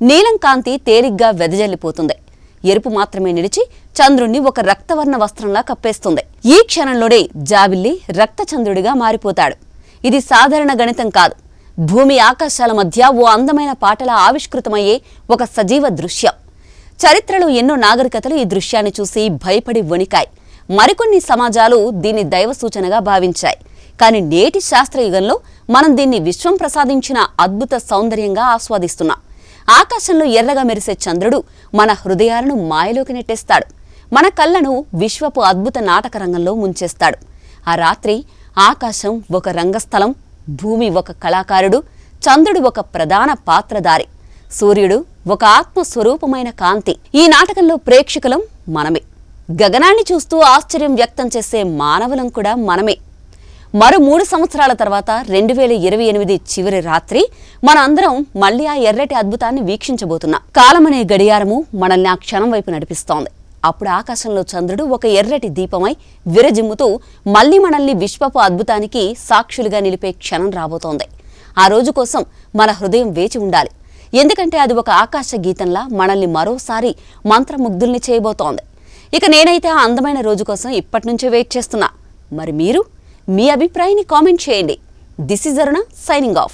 నీలం కాంతి తేలిగ్గా వెదజల్లిపోతుంది. ఎరుపు మాత్రమే నిలిచి చంద్రుణ్ణి ఒక రక్తవర్ణ వస్త్రంలా కప్పేస్తుంది. ఈ క్షణంలోనే జాబిల్లి రక్తచంద్రుడిగా మారిపోతాడు. ఇది సాధారణ గణితం కాదు. భూమి ఆకాశాల మధ్య ఓ అందమైన పాటలా ఆవిష్కృతమయ్యే ఒక సజీవ దృశ్యం. చరిత్రలో ఎన్నో నాగరికతలు ఈ దృశ్యాన్ని చూసి భయపడి వణికాయి. మరికొన్ని సమాజాలు దీన్ని దైవ సూచనగా భావించాయి. కానీ నేటి శాస్త్రయుగంలో మనం దీన్ని విశ్వం ప్రసాదించిన అద్భుత సౌందర్యంగా ఆస్వాదిస్తున్నాం. ఆకాశంలో ఎర్రగా మెరిసే చంద్రుడు మన హృదయాలను మాయలోకి నెట్టేస్తాడు. మన కళ్ళను విశ్వపు అద్భుత నాటక రంగంలో ముంచేస్తాడు. ఆ రాత్రి ఆకాశం ఒక రంగస్థలం, భూమి ఒక కళాకారుడు, చంద్రుడు ఒక ప్రధాన పాత్రధారి, సూర్యుడు ఒక ఆత్మస్వరూపమైన కాంతి. ఈ నాటకంలో ప్రేక్షకులం మనమే. గగనాన్ని చూస్తూ ఆశ్చర్యం వ్యక్తం చేసే మానవులం కూడా మనమే. మరో 3 సంవత్సరాల తర్వాత 2028 చివరి రాత్రి మన అందరం మళ్లీ ఆ ఎర్రటి అద్భుతాన్ని వీక్షించబోతున్నాం. కాలమనే గడియారము మనల్ని ఆ క్షణం వైపు నడిపిస్తోంది. అప్పుడు ఆకాశంలో చంద్రుడు ఒక ఎర్రటి దీపమై విరజిమ్ముతూ మళ్లీ మనల్ని విశ్వపు అద్భుతానికి సాక్షులుగా నిలిపే క్షణం రాబోతోంది. ఆ రోజు కోసం మన హృదయం వేచి ఉండాలి. ఎందుకంటే అది ఒక ఆకాశ గీతంలా మనల్ని మరోసారి మంత్రముగ్ధుల్ని చేయబోతోంది. ఇక నేనైతే ఆ అందమైన రోజు కోసం ఇప్పటి నుంచే వెయిట్ చేస్తున్నా. మరి మీరు మీ అభిప్రాయాన్ని కామెంట్ చేయండి. This is Aruna signing off.